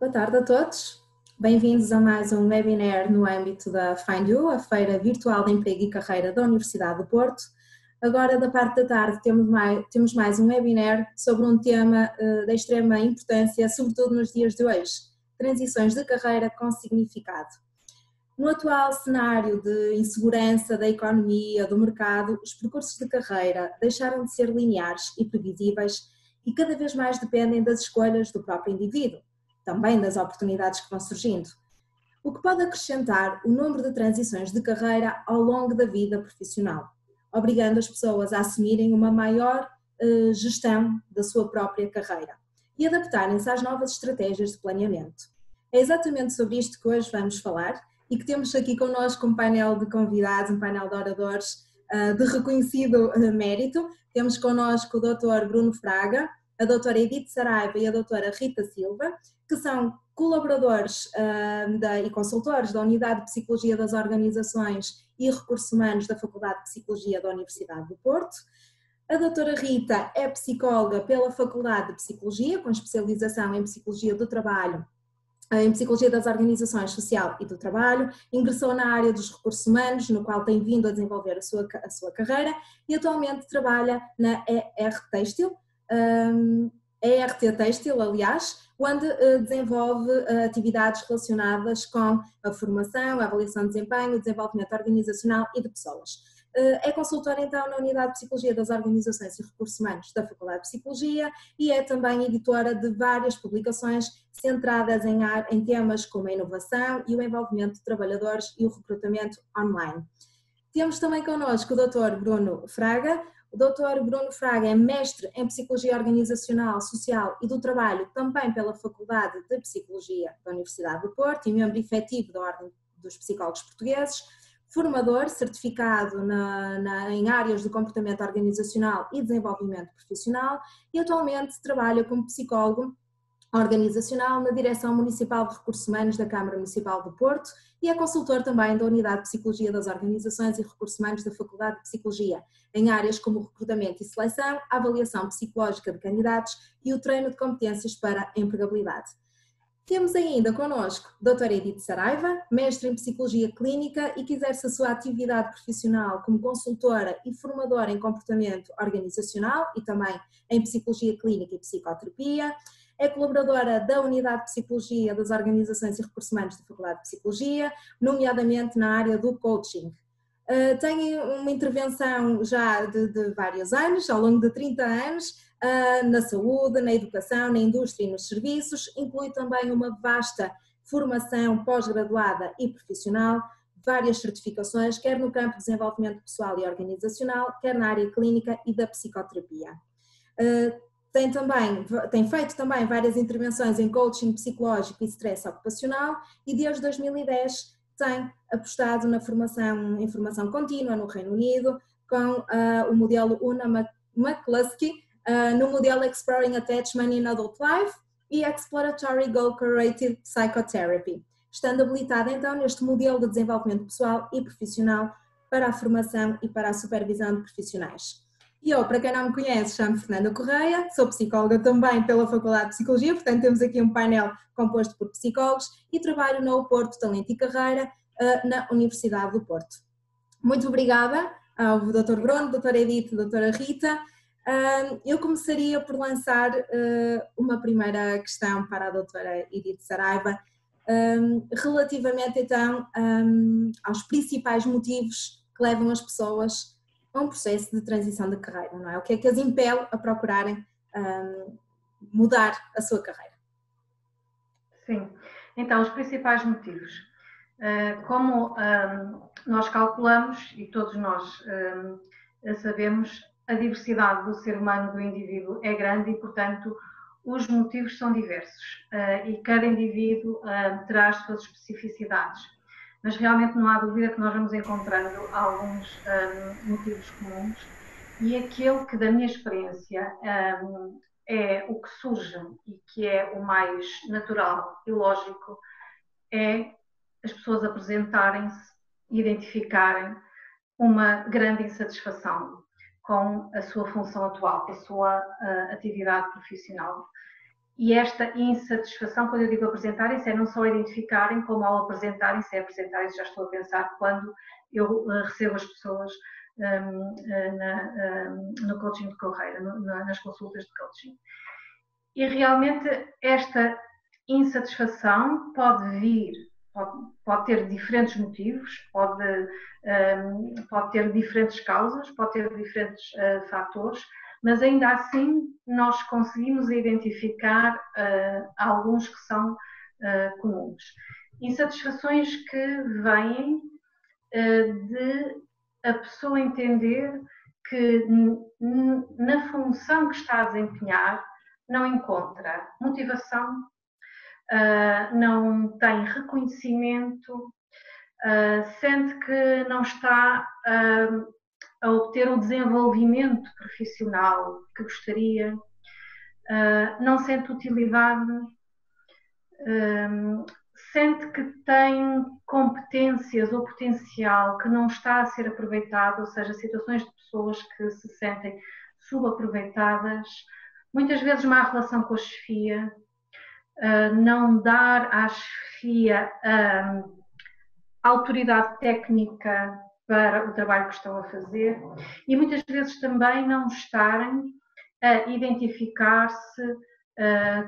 Boa tarde a todos. Bem-vindos a mais um webinar no âmbito da Find You, a Feira Virtual de Emprego e Carreira da Universidade do Porto. Agora, da parte da tarde, temos mais um webinar sobre um tema da extrema importância, sobretudo nos dias de hoje: transições de carreira com significado. No atual cenário de insegurança da economia, do mercado, os percursos de carreira deixaram de ser lineares e previsíveis e cada vez mais dependem das escolhas do próprio indivíduo, também das oportunidades que vão surgindo, o que pode acrescentar o número de transições de carreira ao longo da vida profissional, obrigando as pessoas a assumirem uma maior gestão da sua própria carreira e adaptarem-se às novas estratégias de planeamento. É exatamente sobre isto que hoje vamos falar e que temos aqui connosco um painel de convidados, um painel de oradores de reconhecido mérito. Temos connosco o Dr. Bruno Fraga, a doutora Edith Saraiva e a doutora Rita Silva, que são colaboradores e consultores da Unidade de Psicologia das Organizações e Recursos Humanos da Faculdade de Psicologia da Universidade do Porto. A doutora Rita é psicóloga pela Faculdade de Psicologia, com especialização em Psicologia do Trabalho, em Psicologia das Organizações Social e do Trabalho, ingressou na área dos recursos humanos, no qual tem vindo a desenvolver a sua carreira e atualmente trabalha na ER Têxtil, ERT Têxtil, aliás, onde desenvolve atividades relacionadas com a formação, a avaliação de desempenho, o desenvolvimento organizacional e de pessoas. É consultora então na Unidade de Psicologia das Organizações e Recursos Humanos da Faculdade de Psicologia e é também editora de várias publicações centradas em temas como a inovação e o envolvimento de trabalhadores e o recrutamento online. Temos também connosco o Dr. Bruno Fraga. O Dr. Bruno Fraga é mestre em Psicologia Organizacional, Social e do Trabalho, também pela Faculdade de Psicologia da Universidade do Porto e membro efetivo da Ordem dos Psicólogos Portugueses, formador certificado em áreas do comportamento organizacional e desenvolvimento profissional e atualmente trabalha como psicólogo organizacional na Direção Municipal de Recursos Humanos da Câmara Municipal do Porto e é consultor também da Unidade de Psicologia das Organizações e Recursos Humanos da Faculdade de Psicologia, em áreas como o recrutamento e seleção, a avaliação psicológica de candidatos e o treino de competências para a empregabilidade. Temos ainda connosco a doutora Edith Saraiva, mestre em Psicologia Clínica e que exerce a sua atividade profissional como consultora e formadora em comportamento organizacional e também em Psicologia Clínica e Psicoterapia. É colaboradora da Unidade de Psicologia das Organizações e Recursos Humanos da Faculdade de Psicologia, nomeadamente na área do coaching. Tem uma intervenção já de vários anos, ao longo de 30 anos, na saúde, na educação, na indústria e nos serviços, inclui também uma vasta formação pós-graduada e profissional, várias certificações, quer no campo de desenvolvimento pessoal e organizacional, quer na área clínica e da psicoterapia. Tem feito também várias intervenções em coaching psicológico e stress ocupacional e desde 2010 tem apostado na formação em formação contínua no Reino Unido com o modelo Una McCluskey, no modelo Exploring Attachment in Adult Life e Exploratory Goal-Curated Psychotherapy, estando habilitada então neste modelo de desenvolvimento pessoal e profissional para a formação e para a supervisão de profissionais. E eu, para quem não me conhece, chamo-me Fernanda Correia, sou psicóloga também pela Faculdade de Psicologia, portanto temos aqui um painel composto por psicólogos e trabalho no Porto Talento e Carreira na Universidade do Porto. Muito obrigada ao Dr. Bruno, Dra. Edith, Dra. Rita. Eu começaria por lançar uma primeira questão para a Dra. Edith Saraiva, relativamente então aos principais motivos que levam as pessoas a um processo de transição de carreira, não é? O que é que as impele a procurarem mudar a sua carreira? Sim, então os principais motivos. Como nós calculamos e todos nós sabemos, a diversidade do ser humano, do indivíduo, é grande e, portanto, os motivos são diversos e cada indivíduo terá as suas especificidades. Mas realmente não há dúvida que nós vamos encontrando alguns motivos comuns e aquele que, da minha experiência, é o que surge e que é o mais natural e lógico, é as pessoas apresentarem-se e identificarem uma grande insatisfação com a sua função atual, com a sua atividade profissional. E esta insatisfação, quando eu digo apresentarem-se, é não só identificarem, como ao apresentarem-se, é apresentarem-se, já estou a pensar quando eu recebo as pessoas no coaching de carreira, nas consultas de coaching. E realmente esta insatisfação pode vir, pode ter diferentes motivos, pode ter diferentes causas, pode ter diferentes fatores, mas ainda assim nós conseguimos identificar alguns que são comuns. Insatisfações que vêm de a pessoa entender que na função que está a desempenhar não encontra motivação, não tem reconhecimento, sente que não está a obter o desenvolvimento profissional que gostaria, não sente utilidade, sente que tem competências ou potencial que não está a ser aproveitado, ou seja, situações de pessoas que se sentem subaproveitadas, muitas vezes má relação com a chefia, não dar à chefia autoridade técnica para o trabalho que estão a fazer e muitas vezes também não estarem a identificar-se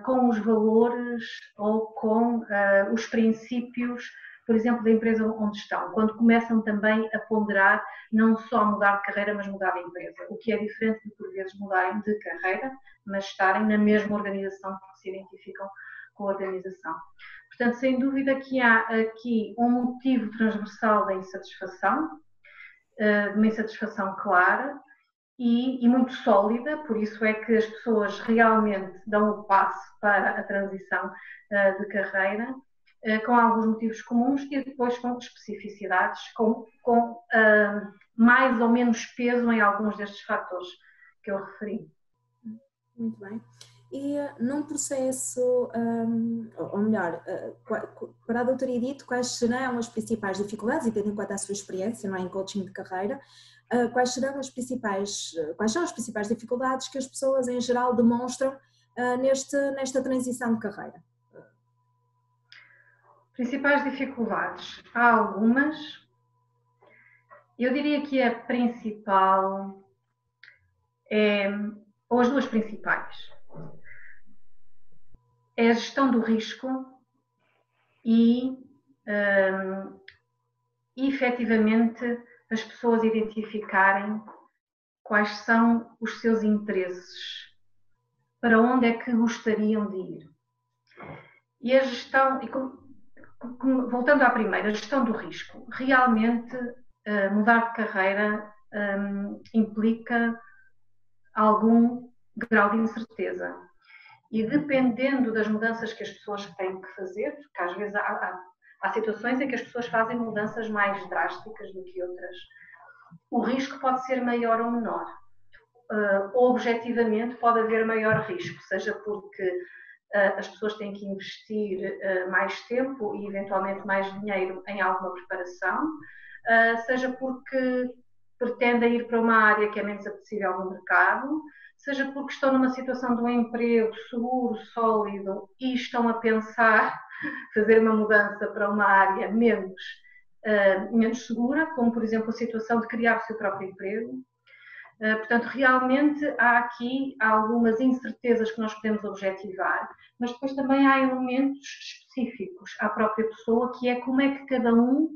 com os valores ou com os princípios, por exemplo, da empresa onde estão, quando começam também a ponderar não só mudar de carreira, mas mudar de empresa, o que é diferente de, por vezes, mudarem de carreira, mas estarem na mesma organização porque se identificam com a organização. Portanto, sem dúvida que há aqui um motivo transversal da insatisfação, uma insatisfação clara e muito sólida, por isso é que as pessoas realmente dão o passo para a transição de carreira, com alguns motivos comuns e depois com especificidades, com mais ou menos peso em alguns destes fatores que eu referi. Muito bem. E num processo, ou melhor, para a doutora Edith, quais serão as principais dificuldades, e tendo em conta a sua experiência, não é, em coaching de carreira, quais são as principais dificuldades que as pessoas em geral demonstram nesta transição de carreira? Principais dificuldades? Há algumas. Eu diria que a principal ou as duas principais, é a gestão do risco e, efetivamente, as pessoas identificarem quais são os seus interesses, para onde é que gostariam de ir. E a gestão, voltando à primeira, a gestão do risco. Realmente, mudar de carreira implica algum grau de incerteza. E dependendo das mudanças que as pessoas têm que fazer, porque às vezes há situações em que as pessoas fazem mudanças mais drásticas do que outras, o risco pode ser maior ou menor. Objetivamente pode haver maior risco, seja porque as pessoas têm que investir mais tempo e eventualmente mais dinheiro em alguma preparação, seja porque pretendem ir para uma área que é menos apetecível no mercado, seja porque estão numa situação de um emprego seguro, sólido e estão a pensar fazer uma mudança para uma área menos segura, como por exemplo a situação de criar o seu próprio emprego. Portanto, realmente há aqui algumas incertezas que nós podemos objetivar, mas depois também há elementos específicos à própria pessoa, que é como é que cada um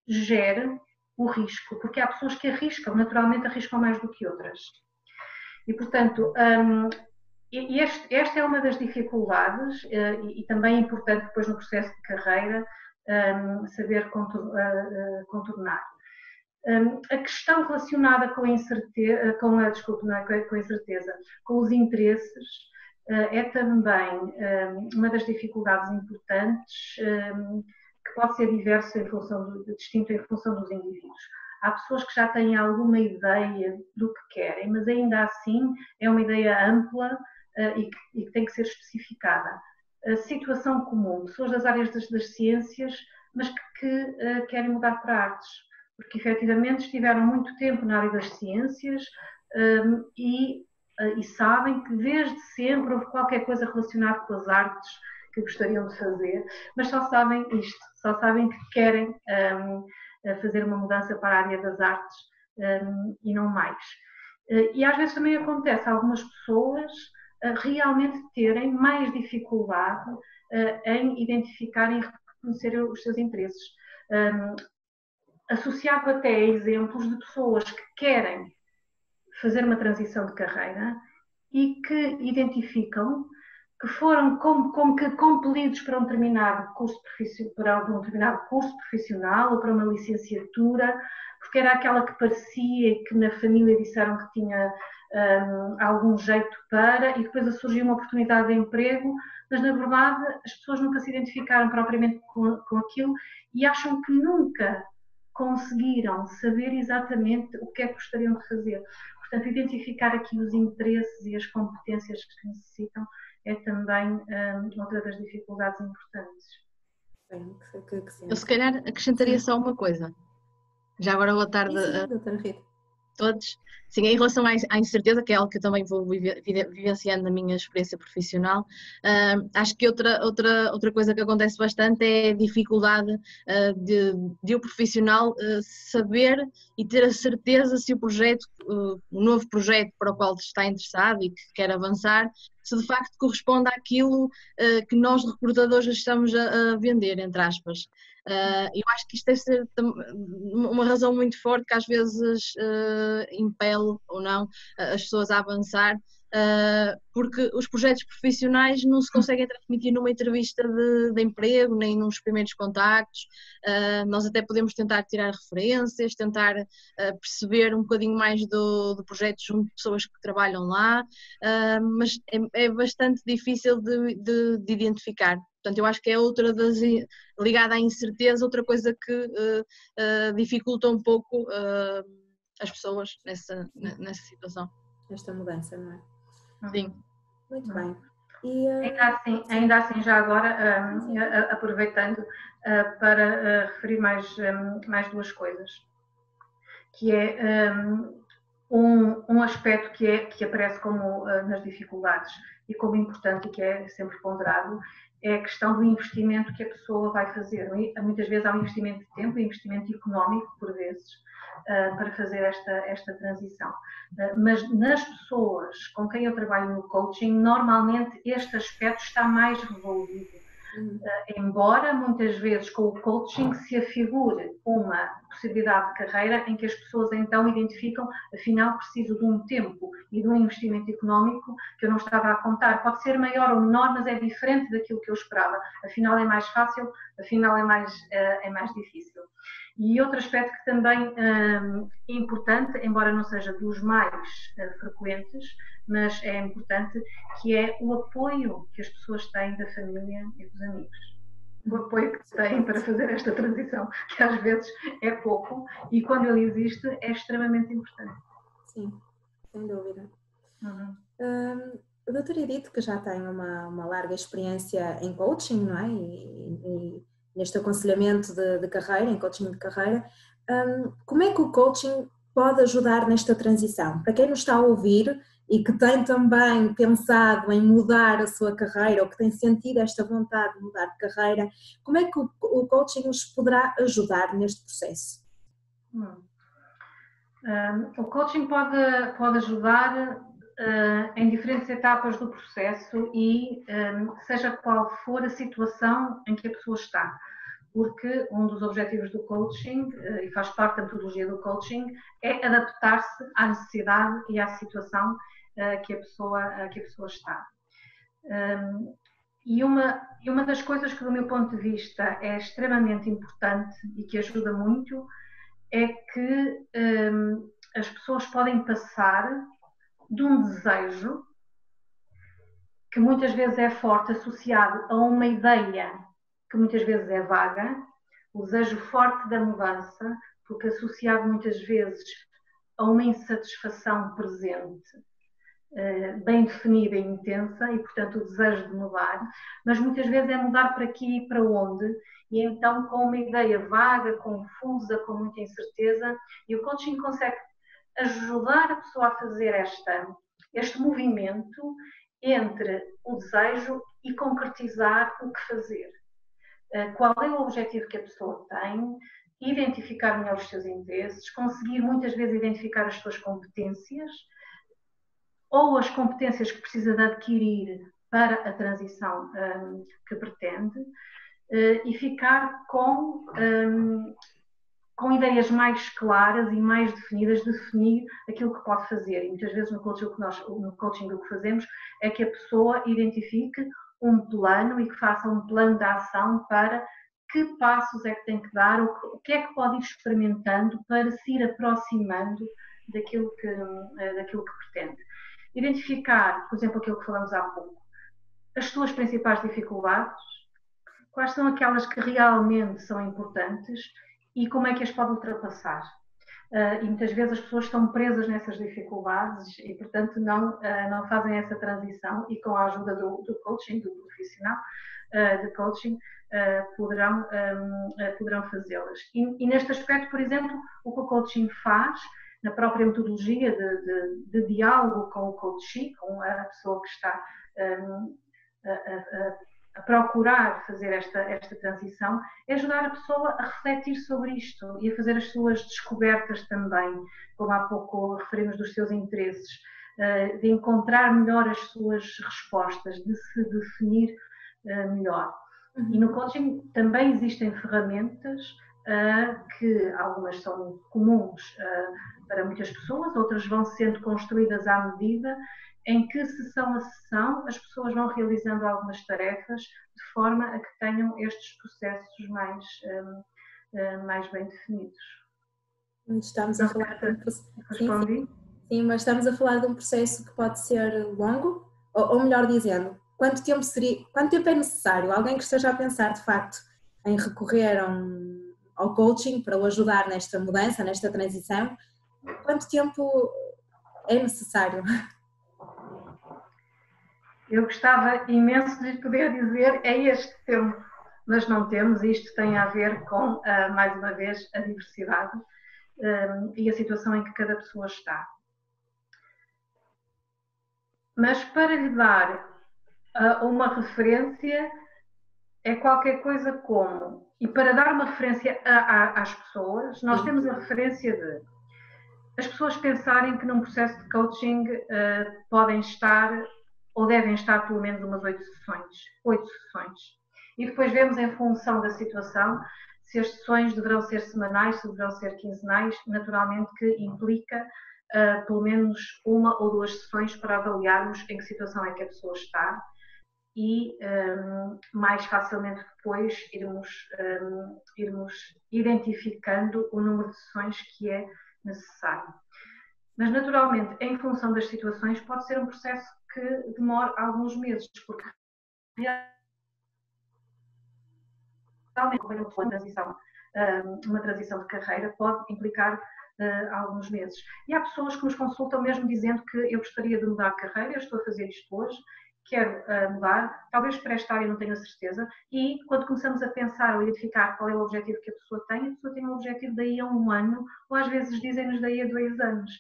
gera o risco, porque há pessoas que arriscam, naturalmente arriscam mais do que outras. E, portanto, esta é uma das dificuldades e também é importante depois no processo de carreira saber contornar. A questão relacionada com a incerteza, com os interesses, é também uma das dificuldades importantes que pode ser diversa distinto em função dos indivíduos. Há pessoas que já têm alguma ideia do que querem, mas ainda assim é uma ideia ampla e que tem que ser especificada. A situação comum, pessoas das áreas das ciências, mas que querem mudar para artes, porque efetivamente estiveram muito tempo na área das ciências e e sabem que desde sempre houve qualquer coisa relacionada com as artes que gostariam de fazer, mas só sabem isto, só sabem que querem fazer uma mudança para a área das artes e não mais. E às vezes também acontece algumas pessoas realmente terem mais dificuldade em identificar e reconhecer os seus interesses. Associado até a exemplos de pessoas que querem fazer uma transição de carreira e que identificam que foram como que compelidos para um determinado curso profissional ou para uma licenciatura, porque era aquela que parecia e que na família disseram que tinha algum jeito para, e depois surgiu uma oportunidade de emprego, mas na verdade as pessoas nunca se identificaram propriamente com aquilo e acham que nunca conseguiram saber exatamente o que é que gostariam de fazer. Portanto, identificar aqui os interesses e as competências que necessitam é também outra das dificuldades importantes. Eu se calhar acrescentaria só uma coisa. Já agora boa tarde a todos. Sim, em relação à incerteza, que é algo que eu também vou vivenciando na minha experiência profissional, acho que outra coisa que acontece bastante é a dificuldade de o profissional saber e ter a certeza se o projeto, o novo projeto para o qual está interessado e que quer avançar, se de facto corresponde àquilo que nós recrutadores estamos a vender, entre aspas. Eu acho que isto deve ser uma razão muito forte que às vezes impele ou não as pessoas a avançar, porque os projetos profissionais não se conseguem transmitir numa entrevista de emprego, nem nos primeiros contactos. Nós até podemos tentar tirar referências, tentar perceber um bocadinho mais do projeto junto de pessoas que trabalham lá, mas é bastante difícil de identificar. Portanto, eu acho que é outra ligada à incerteza, outra coisa que dificulta um pouco as pessoas nessa situação. Esta mudança, não é? Sim. Muito bem. E, ainda assim, já agora, aproveitando para referir mais duas coisas, que é um aspecto que aparece como nas dificuldades e como importante e que é sempre ponderado, é a questão do investimento que a pessoa vai fazer. Muitas vezes há um investimento de tempo, um investimento económico, por vezes, para fazer esta transição. Mas nas pessoas com quem eu trabalho no coaching, normalmente este aspecto está mais resolvido. Embora muitas vezes com o coaching se afigure uma possibilidade de carreira em que as pessoas então identificam, afinal preciso de um tempo e de um investimento económico que eu não estava a contar. Pode ser maior ou menor, mas é diferente daquilo que eu esperava. Afinal é mais fácil, afinal é mais difícil. E outro aspecto que também é importante, embora não seja dos mais frequentes, mas é importante, que é o apoio que as pessoas têm da família e dos amigos. O apoio que têm para fazer esta transição, que às vezes é pouco, e quando ele existe é extremamente importante. Sim, sem dúvida. A doutora Edith, que já tem uma larga experiência em coaching, não é? E neste aconselhamento de carreira, em coaching de carreira, como é que o coaching pode ajudar nesta transição? Para quem nos está a ouvir e que tem também pensado em mudar a sua carreira ou que tem sentido esta vontade de mudar de carreira, como é que o coaching nos poderá ajudar neste processo? O coaching pode ajudar em diferentes etapas do processo e seja qual for a situação em que a pessoa está. Porque um dos objetivos do coaching, e faz parte da metodologia do coaching, é adaptar-se à necessidade e à situação que a pessoa está. E uma das coisas que, do meu ponto de vista, é extremamente importante e que ajuda muito é que as pessoas podem passar de um desejo que muitas vezes é forte, associado a uma ideia que muitas vezes é vaga, o desejo forte da mudança, porque associado muitas vezes a uma insatisfação presente, bem definida e intensa, e portanto o desejo de mudar, mas muitas vezes é mudar para aqui e para onde, e então com uma ideia vaga, confusa, com muita incerteza, e o coaching consegue ajudar a pessoa a fazer este movimento entre o desejo e concretizar o que fazer. Qual é o objetivo que a pessoa tem, identificar melhor os seus interesses, conseguir muitas vezes identificar as suas competências ou as competências que precisa de adquirir para a transição que pretende, e ficar com ideias mais claras e mais definidas, definir aquilo que pode fazer. E muitas vezes no coaching o que fazemos é que a pessoa identifique um plano e que faça um plano de ação para que passos é que tem que dar, o que é que pode ir experimentando para se ir aproximando daquilo que pretende. Identificar, por exemplo, aquilo que falamos há pouco, as suas principais dificuldades, quais são aquelas que realmente são importantes e como é que as pode ultrapassar. E muitas vezes as pessoas estão presas nessas dificuldades e, portanto, não fazem essa transição, e com a ajuda do coaching, do profissional de coaching, poderão fazê-las. E neste aspecto, por exemplo, o que o coaching faz, na própria metodologia de diálogo com o coachee, com a pessoa que está a procurar fazer esta transição, é ajudar a pessoa a refletir sobre isto e a fazer as suas descobertas também, como há pouco referimos dos seus interesses, de encontrar melhor as suas respostas, de se definir melhor. E no coaching também existem ferramentas que algumas são comuns para muitas pessoas, outras vão sendo construídas à medida, em que sessão a sessão as pessoas vão realizando algumas tarefas de forma a que tenham estes processos mais bem definidos. Estamos a falar de um processo. Sim, mas estamos a falar de um processo que pode ser longo, ou melhor dizendo, quanto tempo é necessário? Alguém que esteja a pensar de facto em recorrer ao coaching para o ajudar nesta mudança, nesta transição, quanto tempo é necessário? Eu gostava imenso de lhe poder dizer é este tempo, mas não temos. Isto tem a ver com, mais uma vez, a diversidade e a situação em que cada pessoa está. Mas para lhe dar uma referência, é qualquer coisa como, e para dar uma referência às pessoas, nós temos a referência de as pessoas pensarem que num processo de coaching podem estar ou devem estar pelo menos umas 8 sessões. E depois vemos em função da situação se as sessões deverão ser semanais, se deverão ser quinzenais, naturalmente que implica pelo menos 1 ou 2 sessões para avaliarmos em que situação é que a pessoa está e mais facilmente depois irmos identificando o número de sessões que é necessário. Mas naturalmente, em função das situações, pode ser um processo que demora alguns meses, porque realmente uma transição de carreira pode implicar alguns meses. E há pessoas que nos consultam mesmo dizendo que eu gostaria de mudar de carreira, eu estou a fazer isto hoje, quero mudar, talvez para esta área não tenho a certeza, e quando começamos a pensar ou identificar qual é o objetivo que a pessoa tem um objetivo daí a 1 ano, ou às vezes dizem-nos daí a 2 anos.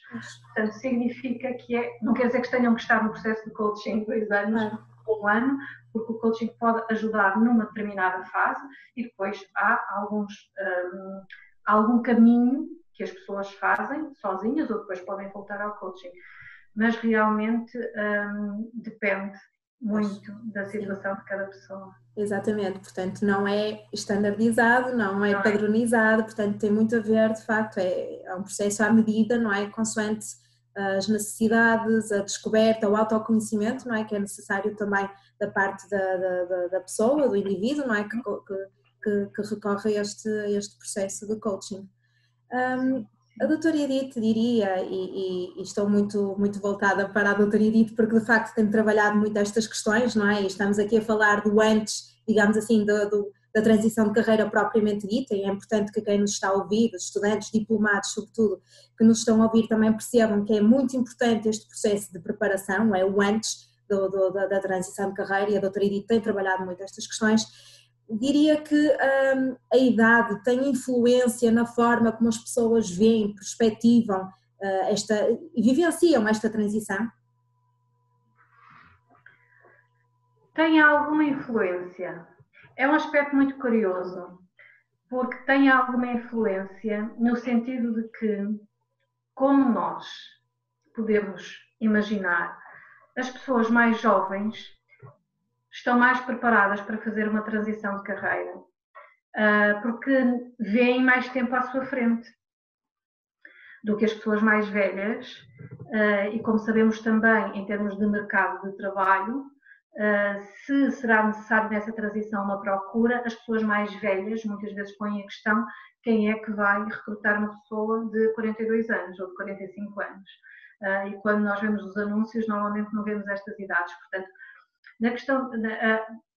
Portanto, significa que não quer dizer que tenham que estar no processo de coaching 2 anos ou 1 ano, porque o coaching pode ajudar numa determinada fase e depois há algum caminho que as pessoas fazem sozinhas ou depois podem voltar ao coaching. Mas realmente depende muito da situação de cada pessoa. Exatamente, portanto não é estandardizado, não é padronizado, portanto tem muito a ver, de facto, é um processo à medida, não é? Consoante as necessidades, a descoberta, o autoconhecimento, não é? Que é necessário também da parte da pessoa, do indivíduo, não é? Que recorre a este processo de coaching. A doutora Edith diria, e estou muito voltada para a doutora Edith porque de facto tem trabalhado muito estas questões, não é? E estamos aqui a falar do antes, digamos assim, da transição de carreira propriamente dita, e é importante que quem nos está a ouvir, os estudantes, diplomados sobretudo, que nos estão a ouvir também percebam que é muito importante este processo de preparação, é o antes da transição de carreira, e a doutora Edith tem trabalhado muito estas questões. Diria que a idade tem influência na forma como as pessoas veem, perspectivam e vivenciam esta transição? tem alguma influência. É um aspecto muito curioso, porque tem alguma influência no sentido de que, como nós podemos imaginar, as pessoas mais jovens estão mais preparadas para fazer uma transição de carreira, porque veem mais tempo à sua frente do que as pessoas mais velhas, e como sabemos também em termos de mercado de trabalho, se será necessário nessa transição uma procura, as pessoas mais velhas muitas vezes põem a questão quem é que vai recrutar uma pessoa de 42 anos ou de 45 anos. E quando nós vemos os anúncios, normalmente não vemos estas idades. Portanto, na questão,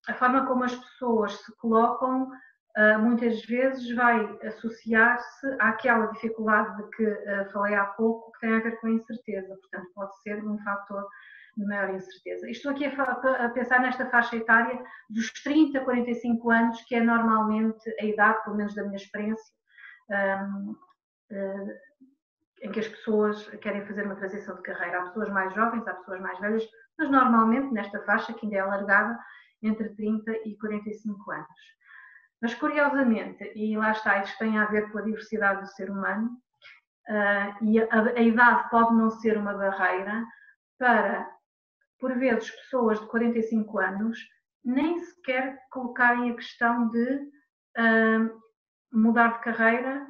a forma como as pessoas se colocam, muitas vezes vai associar-se àquela dificuldade de que falei há pouco, que tem a ver com a incerteza. Portanto, pode ser um fator de maior incerteza. Estou aqui a pensar nesta faixa etária dos 30 a 45 anos, que é normalmente a idade, pelo menos da minha experiência, em que as pessoas querem fazer uma transição de carreira. Há pessoas mais jovens, há pessoas mais velhas, mas normalmente nesta faixa, que ainda é alargada, entre 30 e 45 anos. Mas curiosamente, e lá está, isto tem a ver com a diversidade do ser humano, e a idade pode não ser uma barreira para, por vezes, pessoas de 45 anos nem sequer colocarem a questão de mudar de carreira,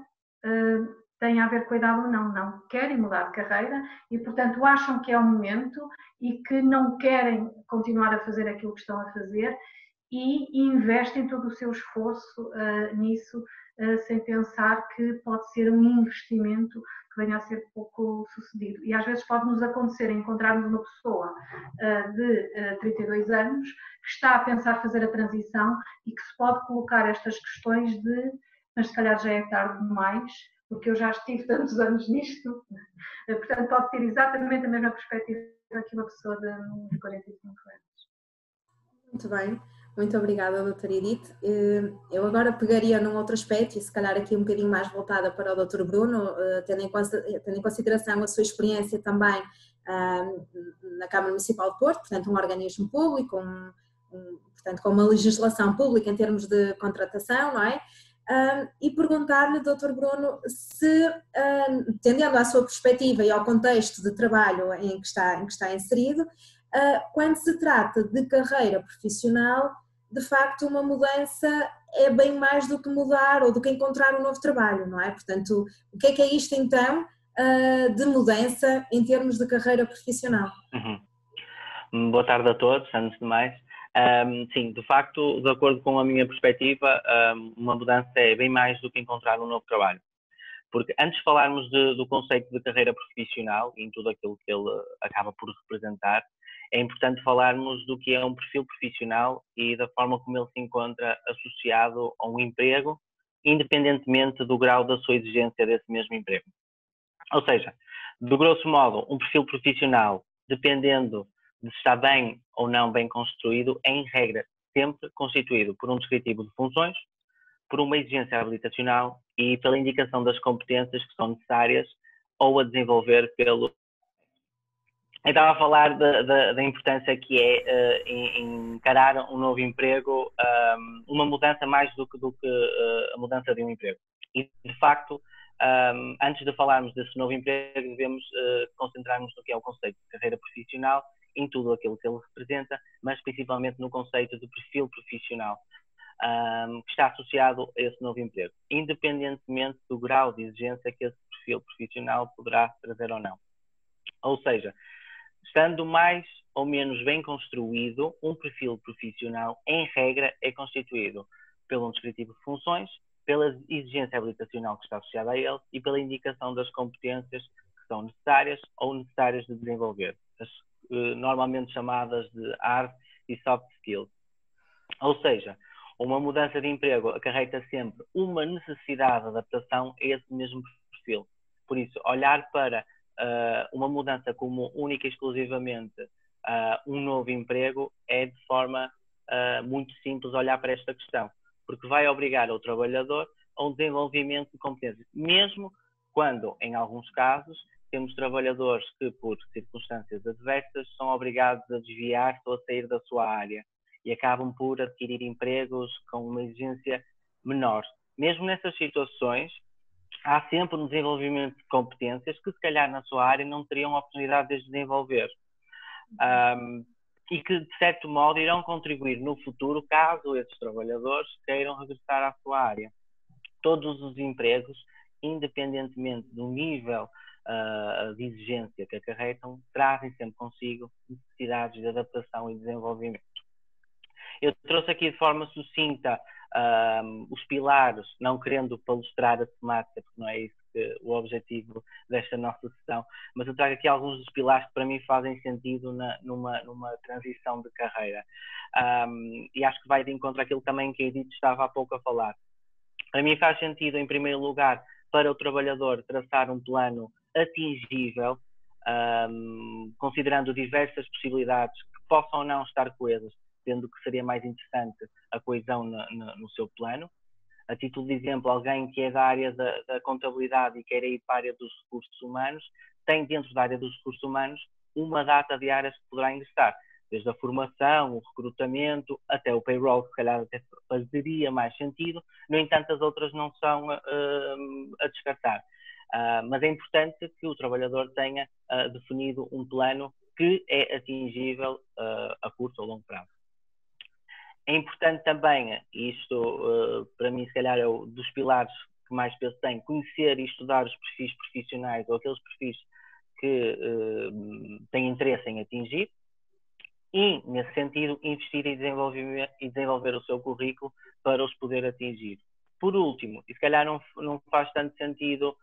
tem a ver com a idade ou não. Não querem mudar de carreira e, portanto, acham que é o momento e que não querem continuar a fazer aquilo que estão a fazer e investem todo o seu esforço nisso, sem pensar que pode ser um investimento que venha a ser pouco sucedido. E às vezes pode-nos acontecer encontrarmos uma pessoa de 32 anos que está a pensar fazer a transição e que se pode colocar estas questões de, mas se calhar já é tarde demais, porque eu já estive tantos anos nisto. Portanto, pode ter exatamente a mesma perspectiva que uma pessoa de 45 anos. Muito bem. Muito obrigada, doutora Edith. Eu agora pegaria num outro aspecto e se calhar aqui um bocadinho mais voltada para o doutor Bruno, tendo em consideração a sua experiência também na Câmara Municipal de Porto, portanto um organismo público, portanto com uma legislação pública em termos de contratação, não é? E perguntar-lhe, doutor Bruno, se, tendendo à sua perspectiva e ao contexto de trabalho em que está inserido, quando se trata de carreira profissional, de facto uma mudança é bem mais do que mudar ou do que encontrar um novo trabalho, não é? Portanto, o que é isto então de mudança em termos de carreira profissional? Boa tarde a todos, antes de mais. Sim, de facto, de acordo com a minha perspectiva, uma mudança é bem mais do que encontrar um novo trabalho. Porque antes de falarmos do conceito de carreira profissional e em tudo aquilo que ele acaba por representar, é importante falarmos do que é um perfil profissional e da forma como ele se encontra associado a um emprego, independentemente do grau da sua exigência desse mesmo emprego. Ou seja, de grosso modo, um perfil profissional, dependendo de se está bem ou não bem construído, é, em regra, sempre constituído por um descritivo de funções, por uma exigência habilitacional e pela indicação das competências que são necessárias ou a desenvolver pelo... Eu estava a falar da importância que é em encarar um novo emprego, uma mudança mais do que a mudança de um emprego. E, de facto, antes de falarmos desse novo emprego, devemos concentrar-nos no que é o conceito de carreira profissional, em tudo aquilo que ele representa, mas principalmente no conceito de perfil profissional, que está associado a esse novo emprego, independentemente do grau de exigência que esse perfil profissional poderá trazer ou não. Ou seja, estando mais ou menos bem construído, um perfil profissional, em regra, é constituído pelo descritivo de funções, pela exigência habilitacional que está associada a ele e pela indicação das competências que são necessárias ou necessárias de desenvolver, normalmente chamadas de hard e soft skills. Ou seja, uma mudança de emprego acarreta sempre uma necessidade de adaptação a esse mesmo perfil. Por isso, olhar para uma mudança como única e exclusivamente um novo emprego é de forma muito simples olhar para esta questão, porque vai obrigar o trabalhador a um desenvolvimento de competências, mesmo quando, em alguns casos, temos trabalhadores que, por circunstâncias adversas, são obrigados a desviar-se ou a sair da sua área. e acabam por adquirir empregos com uma exigência menor. Mesmo nessas situações, há sempre um desenvolvimento de competências que, se calhar, na sua área não teriam oportunidade de as desenvolver. E que, de certo modo, irão contribuir no futuro, caso esses trabalhadores queiram regressar à sua área. Todos os empregos, independentemente do nível de exigência que acarretam, trazem sempre consigo necessidades de adaptação e desenvolvimento. Eu trouxe aqui de forma sucinta os pilares, não querendo palestrar a temática, porque não é isso o objetivo desta nossa sessão, mas eu trago aqui alguns dos pilares que para mim fazem sentido numa transição de carreira. E acho que vai de encontro àquilo também que a Edith estava há pouco a falar. Para mim faz sentido, em primeiro lugar, para o trabalhador traçar um plano atingível, considerando diversas possibilidades que possam ou não estar coesas, sendo que seria mais interessante a coesão no seu plano. A título de exemplo, alguém que é da área da contabilidade e quer ir para a área dos recursos humanos, tem dentro da área dos recursos humanos uma data de áreas que poderá ingressar, desde a formação, o recrutamento, até o payroll, que se calhar até fazeria mais sentido. No entanto, as outras não são a descartar. Mas é importante que o trabalhador tenha definido um plano que é atingível a curto ou longo prazo. É importante também, isto para mim se calhar é um dos pilares que mais peso tem, conhecer e estudar os perfis profissionais ou aqueles perfis que têm interesse em atingir e, nesse sentido, investir e desenvolver o seu currículo para os poder atingir. Por último, e se calhar não faz tanto sentido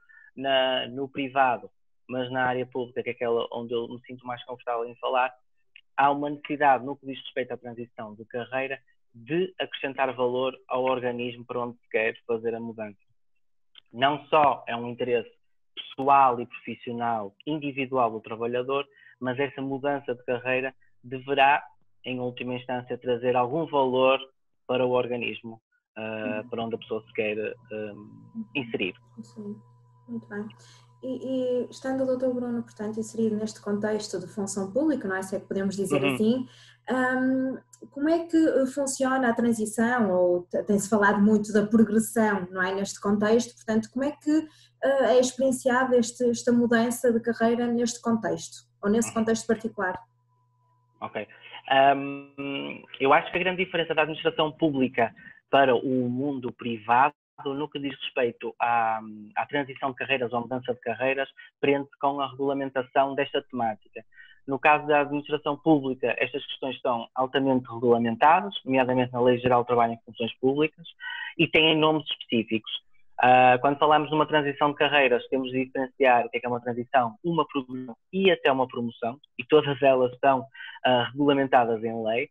no privado, mas na área pública, que é aquela onde eu me sinto mais confortável em falar, há uma necessidade, no que diz respeito à transição de carreira, de acrescentar valor ao organismo para onde se quer fazer a mudança. Não só é um interesse pessoal e profissional, individual do trabalhador, mas essa mudança de carreira deverá, em última instância, trazer algum valor para o organismo, para onde a pessoa se quer inserir. Sim, muito bem. E estando o Dr. Bruno, portanto, inserido neste contexto de função pública, não é? Se é que podemos dizer assim, como é que funciona a transição, ou tem-se falado muito da progressão, não é? Neste contexto, portanto, como é que é experienciada esta mudança de carreira neste contexto, ou nesse contexto particular? Ok. Eu acho que a grande diferença da administração pública para o mundo privado, no que diz respeito à transição de carreiras ou mudança de carreiras, prende-se com a regulamentação desta temática. No caso da administração pública, estas questões estão altamente regulamentadas, nomeadamente na Lei Geral do Trabalho em Funções Públicas, e têm nomes específicos. Quando falamos de uma transição de carreiras, temos de diferenciar o que é uma transição, uma progressão e até uma promoção, e todas elas estão regulamentadas em lei.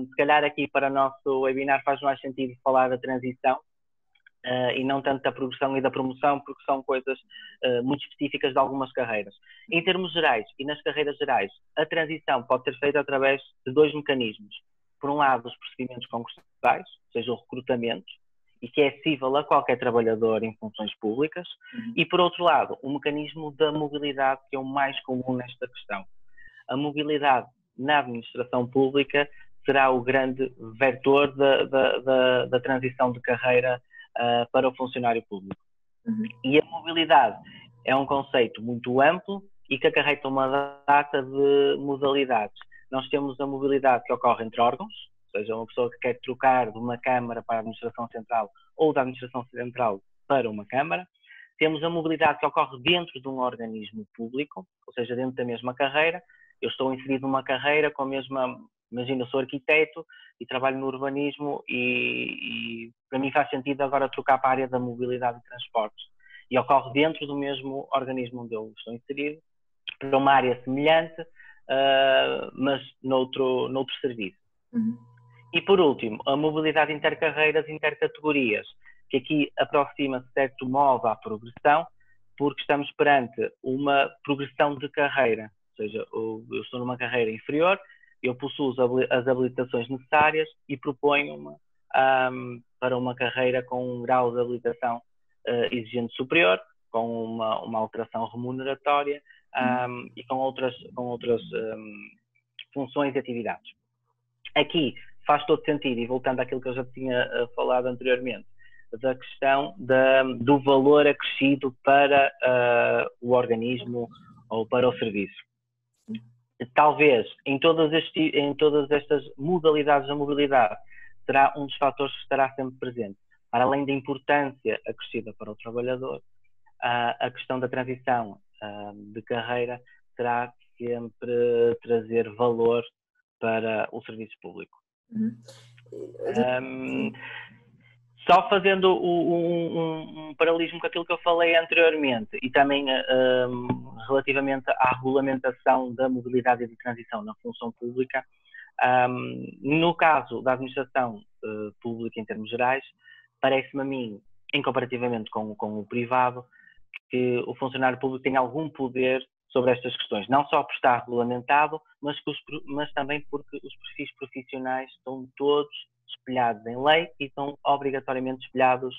Se calhar aqui para o nosso webinar faz mais sentido falar da transição e não tanto da progressão e da promoção, porque são coisas muito específicas de algumas carreiras. Em termos gerais e nas carreiras gerais, a transição pode ser feita através de dois mecanismos. Por um lado, os procedimentos concursais, ou seja, o recrutamento, e que é acessível a qualquer trabalhador em funções públicas, e por outro lado, o mecanismo da mobilidade, que é o mais comum nesta questão. A mobilidade na administração pública será o grande vetor da transição de carreira para o funcionário público. E a mobilidade é um conceito muito amplo e que acarreta uma data de modalidades. Nós temos a mobilidade que ocorre entre órgãos, ou seja, uma pessoa que quer trocar de uma Câmara para a Administração Central ou da Administração Central para uma Câmara. Temos a mobilidade que ocorre dentro de um organismo público, ou seja, dentro da mesma carreira. Eu estou inserido numa carreira com a mesma... Imagina, eu sou arquiteto e trabalho no urbanismo e para mim faz sentido agora trocar para a área da mobilidade e transportes. E ocorre dentro do mesmo organismo onde eu estou inserido, para uma área semelhante, mas noutro serviço. E por último, a mobilidade intercarreiras e intercategorias, que aqui aproxima-se de certo modo à progressão, porque estamos perante uma progressão de carreira. Ou seja, eu estou numa carreira inferior, eu possuo as habilitações necessárias e proponho-me para uma carreira com um grau de habilitação exigente superior, com uma alteração remuneratória e com outras funções e atividades. Aqui faz todo sentido, e voltando àquilo que eu já tinha falado anteriormente, da questão do valor acrescido para o organismo ou para o serviço. Talvez em todas estas modalidades da mobilidade será um dos fatores que estará sempre presente. Para além da importância acrescida para o trabalhador, a questão da transição de carreira terá sempre trazer valor para o serviço público. Só fazendo um paralelismo com aquilo que eu falei anteriormente e também relativamente à regulamentação da mobilidade e de transição na função pública, no caso da administração pública em termos gerais, parece-me a mim, em comparativamente com o privado, que o funcionário público tem algum poder sobre estas questões, não só por estar regulamentado, mas também porque os perfis profissionais estão todos espelhados em lei e estão obrigatoriamente espelhados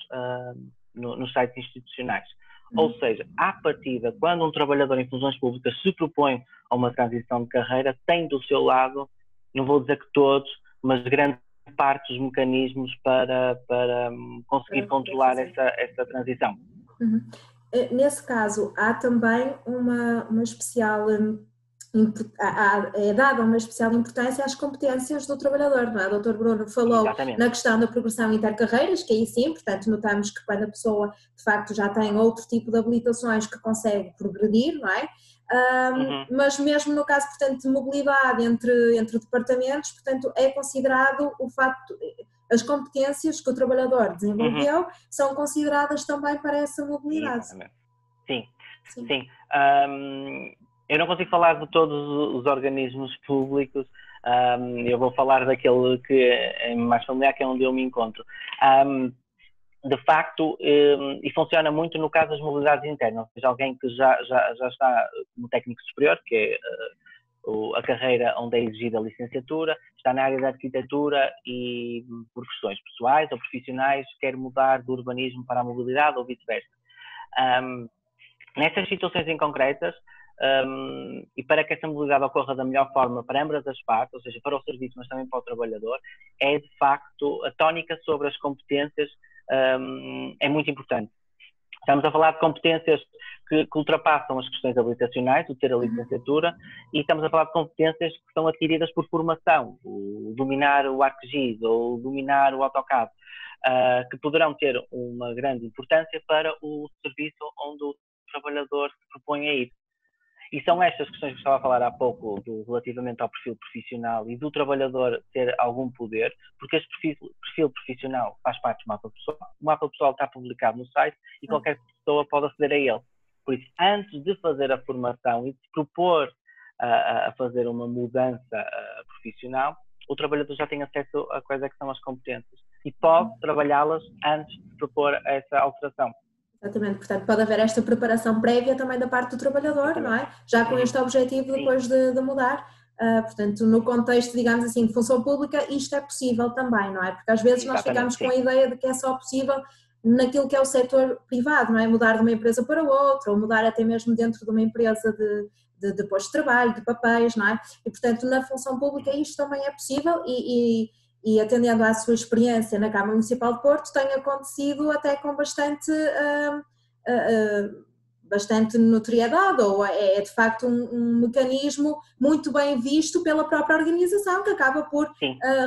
nos sites institucionais. Ou seja, à partida, quando um trabalhador em funções públicas se propõe a uma transição de carreira, tem do seu lado, não vou dizer que todos, mas grande parte dos mecanismos para conseguir controlar essa transição. Nesse caso, há também uma especial... é dada uma especial importância às competências do trabalhador, não é? O Dr. Bruno falou Exatamente. na questão da progressão intercarreiras, que aí sim, portanto, notamos que quando a pessoa de facto já tem outro tipo de habilitações que consegue progredir, não é? Mas mesmo no caso, portanto, de mobilidade entre departamentos, portanto, é considerado o facto, as competências que o trabalhador desenvolveu são consideradas também para essa mobilidade. Exatamente. Sim. Eu não consigo falar de todos os organismos públicos, eu vou falar daquele que é mais familiar, que é onde eu me encontro. De facto, e funciona muito no caso das mobilidades internas, ou seja, alguém que já está no técnico superior, que é a carreira onde é exigida a licenciatura, está na área da arquitetura e por questões pessoais ou profissionais quer mudar do urbanismo para a mobilidade ou vice-versa. Nessas situações em concretas, e para que essa mobilidade ocorra da melhor forma para ambas as partes, ou seja, para o serviço, mas também para o trabalhador, é de facto a tónica sobre as competências é muito importante. Estamos a falar de competências que ultrapassam as questões habilitacionais, o ter a licenciatura, e estamos a falar de competências que são adquiridas por formação, o dominar o ArcGIS ou dominar o AutoCAD, que poderão ter uma grande importância para o serviço onde o trabalhador se propõe a ir. E são estas questões que estava a falar há pouco relativamente ao perfil profissional e do trabalhador ter algum poder, porque este perfil profissional faz parte do mapa pessoal. O mapa pessoal está publicado no site e qualquer pessoa pode aceder a ele. Por isso, antes de fazer a formação e de se propor a fazer uma mudança profissional, o trabalhador já tem acesso a quais é que são as competências e pode trabalhá-las antes de propor essa alteração. Exatamente, portanto pode haver esta preparação prévia também da parte do trabalhador, não é? Já com este objetivo depois de mudar, portanto no contexto, digamos assim, de função pública, isto é possível também, não é? Porque às vezes nós ficamos com a ideia de que é só possível naquilo que é o setor privado, não é? Mudar de uma empresa para outra, ou mudar até mesmo dentro de uma empresa de posto de trabalho, de papéis, não é? E portanto na função pública isto também é possível e atendendo à sua experiência na Câmara Municipal de Porto, tem acontecido até com bastante notoriedade, ou é de facto um mecanismo muito bem visto pela própria organização, que acaba por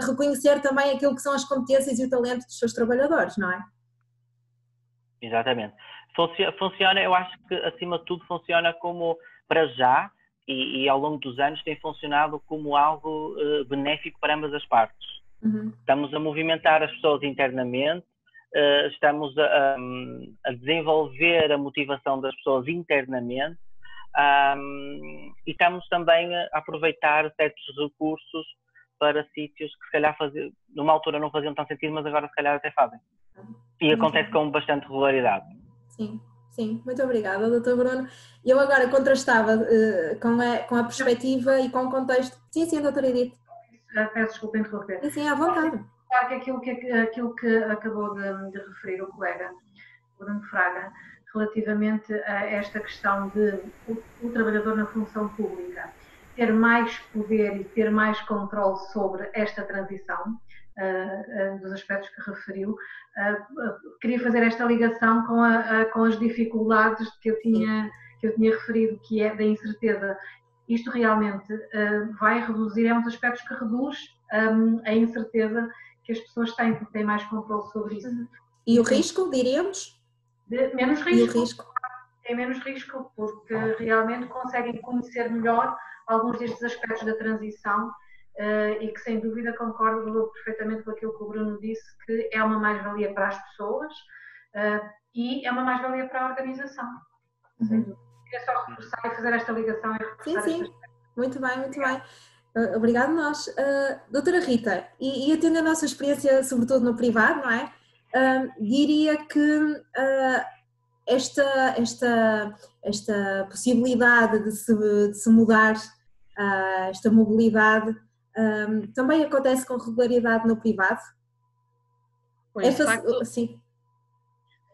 reconhecer também aquilo que são as competências e o talento dos seus trabalhadores, não é? Exatamente. Funciona, eu acho que acima de tudo funciona como, para já, e ao longo dos anos tem funcionado como algo benéfico para ambas as partes. Estamos a movimentar as pessoas internamente, estamos a desenvolver a motivação das pessoas internamente e estamos também a aproveitar certos recursos para sítios que se calhar numa altura não faziam tanto sentido, mas agora se calhar até fazem. E acontece com bastante regularidade. Sim, muito obrigada, Dr. Bruno. Eu agora contrastava com a perspectiva e com o contexto. Sim, doutora Edith. Peço desculpa interromper. Sim, à vontade. Claro que aquilo que acabou de referir o colega Bruno Fraga, relativamente a esta questão de o trabalhador na função pública ter mais poder e ter mais controle sobre esta transição, dos aspectos que referiu, queria fazer esta ligação com as dificuldades que eu tinha referido, que é da incerteza. Isto realmente vai reduzir, é um dos aspectos que reduz a incerteza que as pessoas têm, porque têm mais controle sobre isso. E o risco, diríamos? Menos risco. E o risco? Tem menos risco, porque realmente conseguem conhecer melhor alguns destes aspectos da transição e que, sem dúvida, concordo perfeitamente com aquilo que o Bruno disse, que é uma mais-valia para as pessoas e é uma mais-valia para a organização. Sem dúvida. É só reforçar e fazer esta ligação e reforçar. Sim. Muito bem, muito bem. Obrigado nós. Doutora Rita, e tendo a nossa experiência, sobretudo no privado, não é? Diria que esta possibilidade de se mudar, esta mobilidade, também acontece com regularidade no privado? Pois, de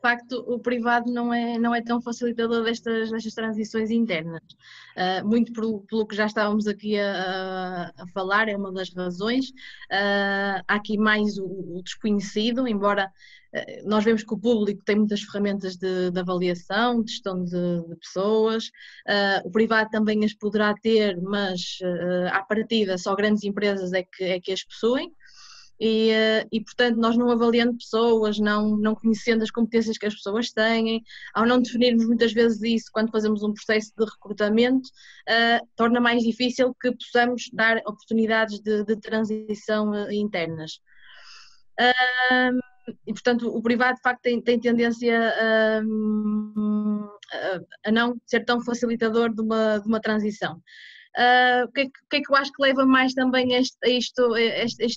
facto, o privado não é tão facilitador destas transições internas. Muito pelo que já estávamos aqui a falar, é uma das razões. Há aqui mais o desconhecido, embora nós vemos que o público tem muitas ferramentas de avaliação, de gestão de pessoas. O privado também as poderá ter, mas à partida só grandes empresas é que as possuem. E portanto, nós não avaliando pessoas, não conhecendo as competências que as pessoas têm, ao não definirmos muitas vezes isso quando fazemos um processo de recrutamento, torna mais difícil que possamos dar oportunidades de transição internas. E portanto, o privado de facto tem tendência a não ser tão facilitador de uma transição. O que é que eu acho que leva mais também a isto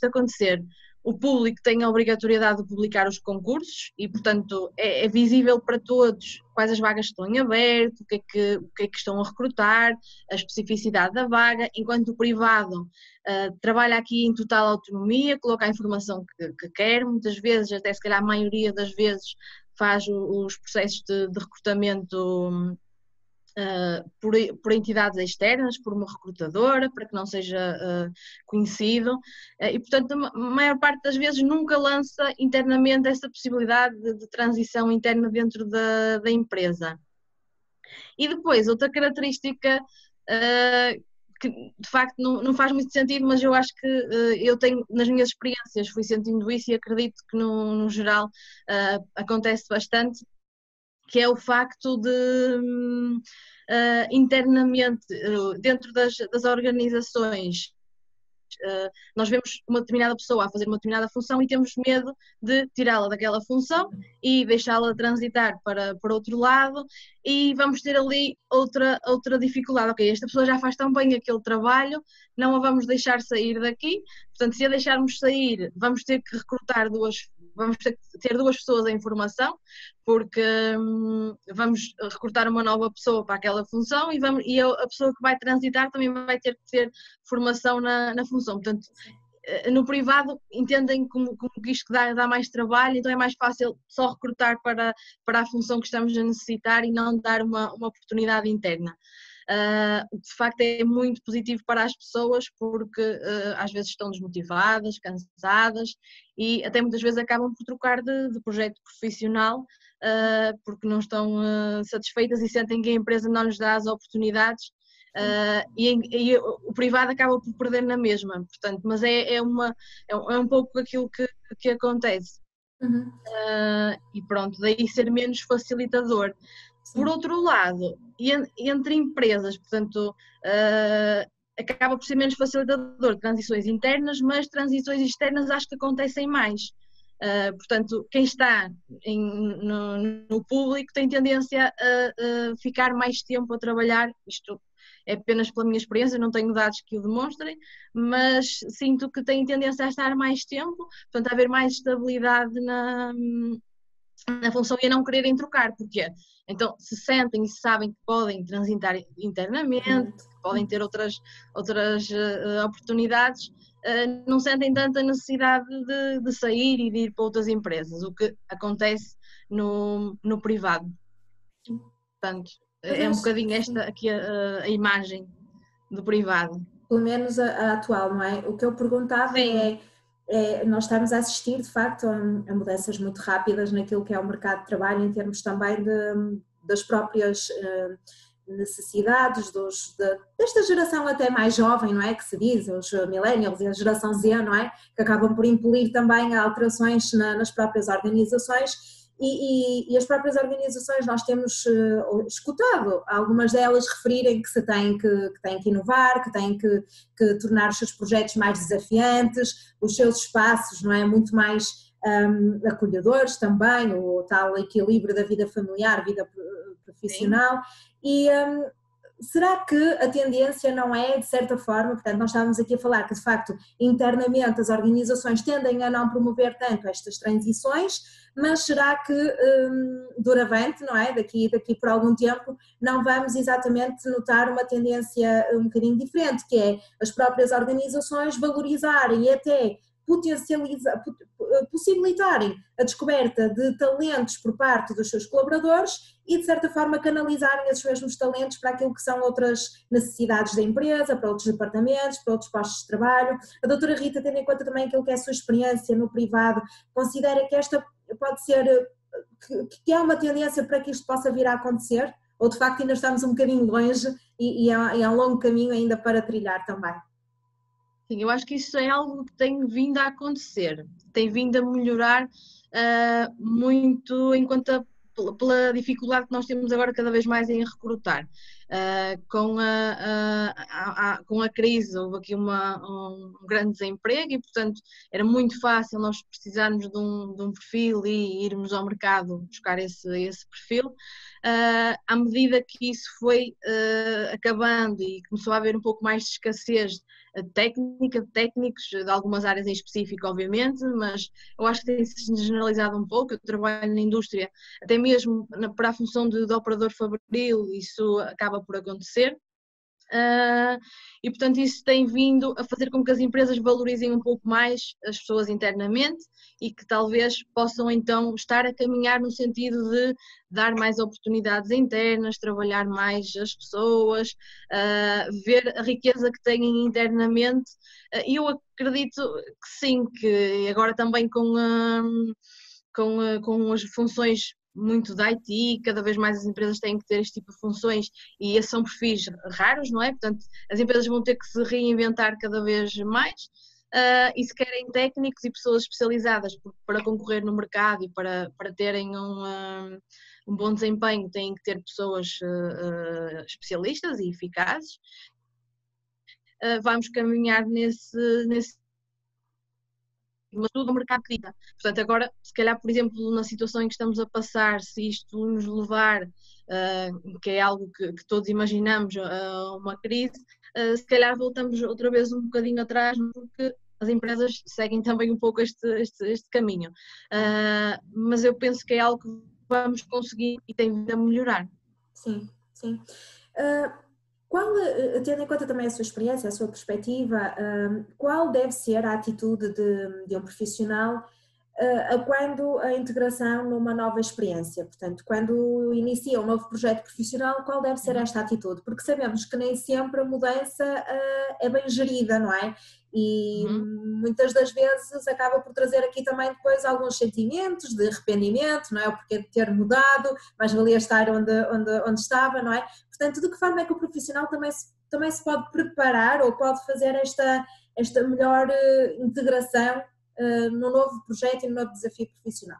acontecer? O público tem a obrigatoriedade de publicar os concursos e, portanto, é visível para todos quais as vagas estão em aberto, o que é que estão a recrutar, a especificidade da vaga, enquanto o privado trabalha aqui em total autonomia, coloca a informação que quer, muitas vezes, até se calhar a maioria das vezes, faz os processos de recrutamento por entidades externas, por uma recrutadora, para que não seja conhecido, e portanto a maior parte das vezes nunca lança internamente essa possibilidade de transição interna dentro da empresa. E depois, outra característica que de facto não faz muito sentido, mas eu acho que eu tenho, nas minhas experiências, fui sentindo isso e acredito que no geral acontece bastante, que é o facto de internamente, dentro das organizações, nós vemos uma determinada pessoa a fazer uma determinada função e temos medo de tirá-la daquela função e deixá-la transitar para outro lado, e vamos ter ali outra dificuldade. Ok, esta pessoa já faz tão bem aquele trabalho, não a vamos deixar sair daqui, portanto, se a deixarmos sair, vamos ter que recrutar vamos ter duas pessoas em formação, porque vamos recrutar uma nova pessoa para aquela função e a pessoa que vai transitar também vai ter que ter formação na função. Portanto, no privado entendem como que isto dá mais trabalho, então é mais fácil só recrutar para a função que estamos a necessitar e não dar uma oportunidade interna. O que de facto é muito positivo para as pessoas, porque às vezes estão desmotivadas, cansadas e até muitas vezes acabam por trocar de projeto profissional porque não estão satisfeitas e sentem que a empresa não lhes dá as oportunidades. E o privado acaba por perder na mesma, portanto, mas é um pouco aquilo que acontece. E pronto, daí ser menos facilitador. Por outro lado, entre empresas, portanto, acaba por ser menos facilitador de transições internas, mas transições externas acho que acontecem mais. Portanto, quem está no público tem tendência a ficar mais tempo a trabalhar, isto é apenas pela minha experiência, não tenho dados que o demonstrem, mas sinto que tem tendência a estar mais tempo, portanto a haver mais estabilidade na função e a não quererem trocar. Porquê? Então, se sentem e sabem que podem transitar internamente, que podem ter outras oportunidades, não sentem tanta necessidade de sair e de ir para outras empresas, o que acontece no privado. Portanto, é um bocadinho esta aqui a imagem do privado. Pelo menos a atual, não é? O que eu perguntava é, nós estamos a assistir, de facto, a mudanças muito rápidas naquilo que é o mercado de trabalho, em termos também das próprias necessidades desta geração até mais jovem, não é, que se diz, os millennials e a geração Z, não é, que acabam por impelir também alterações nas próprias organizações e as próprias organizações nós temos escutado algumas delas referirem que se têm que inovar, que têm que tornar os seus projetos mais desafiantes, os seus espaços, não é, muito mais acolhedores também, o tal equilíbrio da vida familiar, vida profissional. E será que a tendência não é, de certa forma, portanto nós estávamos aqui a falar que de facto internamente as organizações tendem a não promover tanto estas transições, mas será que doravante, não é, daqui por algum tempo, não vamos exatamente notar uma tendência um bocadinho diferente, que é as próprias organizações valorizarem e até possibilitarem a descoberta de talentos por parte dos seus colaboradores e de certa forma canalizarem esses mesmos talentos para aquilo que são outras necessidades da empresa, para outros departamentos, para outros postos de trabalho. A doutora Rita, tendo em conta também aquilo que é a sua experiência no privado, considera que esta pode ser, que é uma tendência para que isto possa vir a acontecer? Ou de facto ainda estamos um bocadinho longe e é um longo caminho ainda para trilhar também? Sim, eu acho que isso é algo que tem vindo a acontecer, tem vindo a melhorar muito pela dificuldade que nós temos agora cada vez mais em recrutar. Com a crise houve aqui um grande desemprego e, portanto, era muito fácil nós precisarmos de um perfil e irmos ao mercado buscar esse perfil. À medida que isso foi acabando e começou a haver um pouco mais de escassez técnica, de técnicos, de algumas áreas em específico, obviamente, mas eu acho que tem-se generalizado um pouco. Eu trabalho na indústria, até mesmo para a função de operador fabril, isso acaba por acontecer. E portanto isso tem vindo a fazer com que as empresas valorizem um pouco mais as pessoas internamente e que talvez possam então estar a caminhar no sentido de dar mais oportunidades internas, trabalhar mais as pessoas, ver a riqueza que têm internamente. E eu acredito que sim, que agora também com as funções muito da IT, cada vez mais as empresas têm que ter este tipo de funções e esses são perfis raros, não é? Portanto, as empresas vão ter que se reinventar cada vez mais e se querem técnicos e pessoas especializadas para concorrer no mercado e para terem um bom desempenho, têm que ter pessoas especialistas e eficazes. Vamos caminhar nesse mas tudo o mercado que dita. Portanto, agora, se calhar, por exemplo, na situação em que estamos a passar, se isto nos levar, que é algo que todos imaginamos, a uma crise, se calhar voltamos outra vez um bocadinho atrás, porque as empresas seguem também um pouco este caminho. Mas eu penso que é algo que vamos conseguir e tem vindo a melhorar. Sim, sim. Tendo em conta também a sua experiência, a sua perspectiva, qual deve ser a atitude de um profissional quando a integração numa nova experiência? Portanto, quando inicia um novo projeto profissional, qual deve ser esta atitude? Porque sabemos que nem sempre a mudança é bem gerida, não é? E muitas das vezes acaba por trazer aqui também depois alguns sentimentos de arrependimento, não é? O porquê de ter mudado, mas valia estar onde estava, não é? Portanto, de que forma é que o profissional também se pode preparar ou pode fazer esta melhor integração no novo projeto e no novo desafio profissional?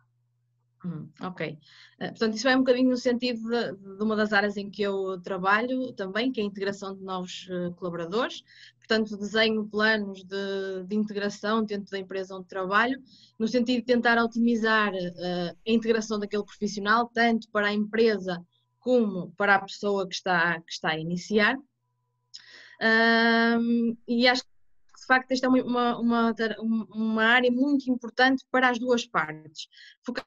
Ok. Portanto, isso vai um bocadinho no sentido de uma das áreas em que eu trabalho também, que é a integração de novos colaboradores. Portanto, desenho planos de integração dentro da empresa onde trabalho, no sentido de tentar otimizar a integração daquele profissional, tanto para a empresa como para a pessoa que está a iniciar. E acho que de facto esta é uma área muito importante para as duas partes. Focando